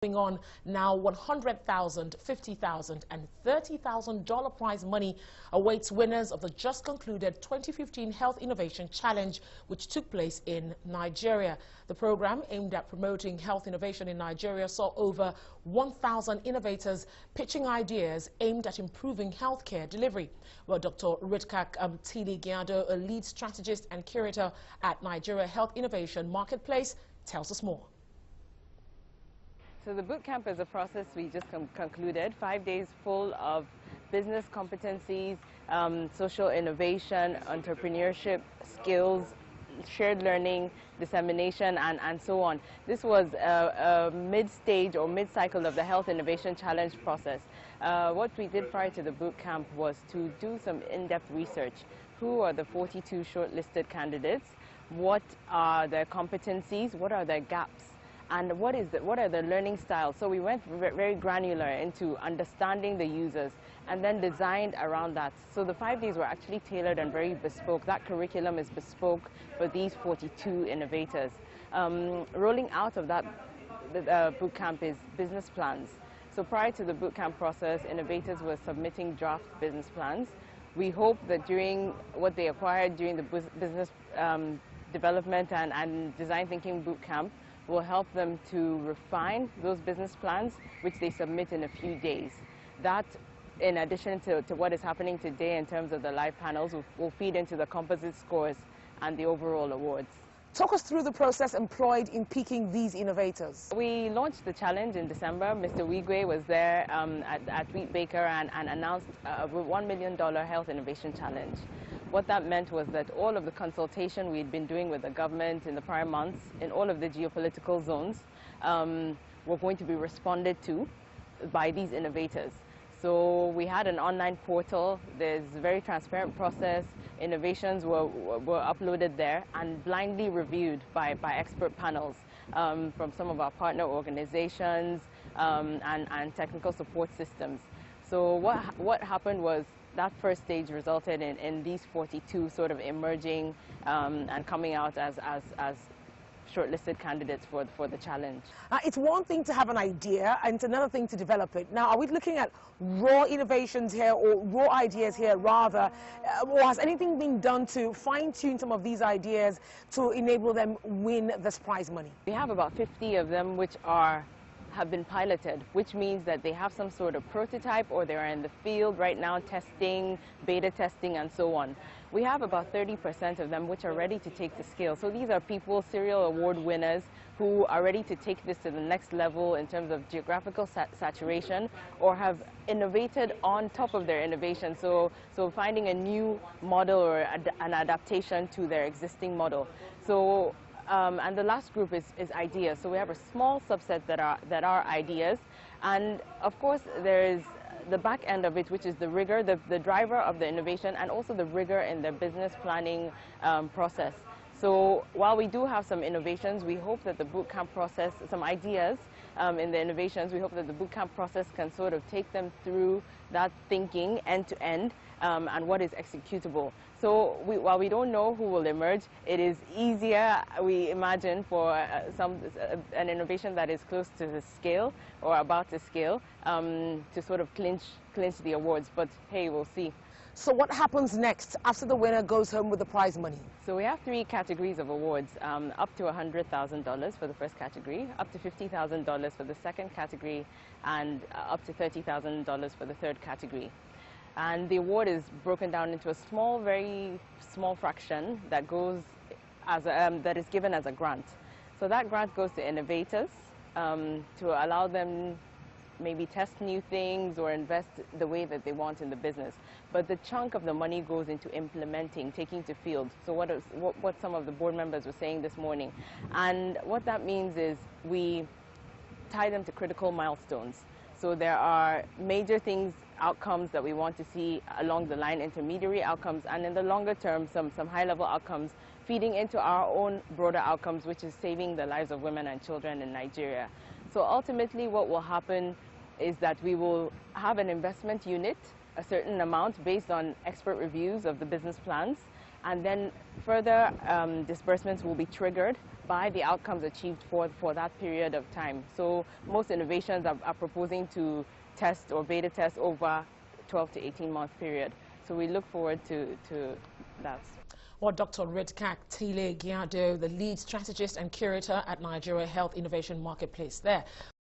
Moving on now, $100,000, $50,000 and $30,000 prize money awaits winners of the just concluded 2015 Health Innovation Challenge, which took place in Nigeria. The program, aimed at promoting health innovation in Nigeria, saw over 1,000 innovators pitching ideas aimed at improving healthcare delivery. Well, Dr. Ritgak Tilley-Gyado, a lead strategist and curator at Nigeria Health Innovation Marketplace, tells us more. So the boot camp is a process we just concluded, 5 days full of business competencies, social innovation, entrepreneurship, skills, shared learning, dissemination, and so on. This was a mid-stage or mid-cycle of the Health Innovation Challenge process. What we did prior to the boot camp was to do some in-depth research. Who are the 42 shortlisted candidates? What are their competencies? What are their gaps? And what are the learning styles? So we went very granular into understanding the users and then designed around that. So the 5 days were actually tailored and very bespoke. That curriculum is bespoke for these 42 innovators. Rolling out of that boot camp is business plans. So prior to the boot camp process, innovators were submitting draft business plans. We hope that during what they acquired during the business development and design thinking boot camp will help them to refine those business plans, which they submit in a few days. That, in addition to what is happening today in terms of the live panels, will feed into the composite scores and the overall awards. Talk us through the process employed in picking these innovators. We launched the challenge in December. Mr. Wigwe was there at Wheat Baker and announced a $1 million Health Innovation Challenge. What that meant was that all of the consultation we'd been doing with the government in the prior months in all of the geopolitical zones were going to be responded to by these innovators. So we had an online portal. There's a very transparent process. Innovations were uploaded there and blindly reviewed by expert panels from some of our partner organizations and technical support systems. So what happened was that first stage resulted in these 42 sort of emerging and coming out as shortlisted candidates for the challenge. It's one thing to have an idea and it's another thing to develop it. Now, are we looking at raw innovations here or raw ideas here rather, or has anything been done to fine-tune some of these ideas to enable them win this prize money? We have about 50 of them which have been piloted, which means that they have some sort of prototype or they are in the field right now testing, beta testing, and so on. We have about 30% of them which are ready to take the scale. So these are people, serial award winners, who are ready to take this to the next level in terms of geographical saturation or have innovated on top of their innovation. So finding a new model or an adaptation to their existing model. So and the last group is ideas. So we have a small subset that are ideas, and of course there is the back end of it, which is the rigor, the driver of the innovation, and also the rigor in the business planning process. So while we do have some innovations, we hope that the bootcamp process, some ideas in the innovations, we hope that the bootcamp process can sort of take them through that thinking end to end and what is executable. So while we don't know who will emerge, it is easier, we imagine, for an innovation that is close to the scale or about to scale to sort of clinch the awards. But hey, we'll see. So what happens next after the winner goes home with the prize money? So we have 3 categories of awards, up to $100,000 for the first category, up to $50,000 for the second category, and up to $30,000 for the third category. And the award is broken down into a very small fraction that goes as that is given as a grant. So that grant goes to innovators to allow them maybe test new things or invest the way that they want in the business. But the chunk of the money goes into implementing, taking to field. So what some of the board members were saying this morning. And what that means is we tie them to critical milestones. So there are major things, outcomes that we want to see along the line, intermediary outcomes, and in the longer term, some high-level outcomes feeding into our own broader outcomes, which is saving the lives of women and children in Nigeria. So ultimately what will happen is that we will have an investment unit, a certain amount based on expert reviews of the business plans, and then further disbursements will be triggered by the outcomes achieved for that period of time. So most innovations are proposing to test or beta test over 12 to 18 month period. So we look forward to that. Well, Dr. Ritgak Tilley-Gyado, the lead strategist and curator at Nigeria Health Innovation Marketplace there.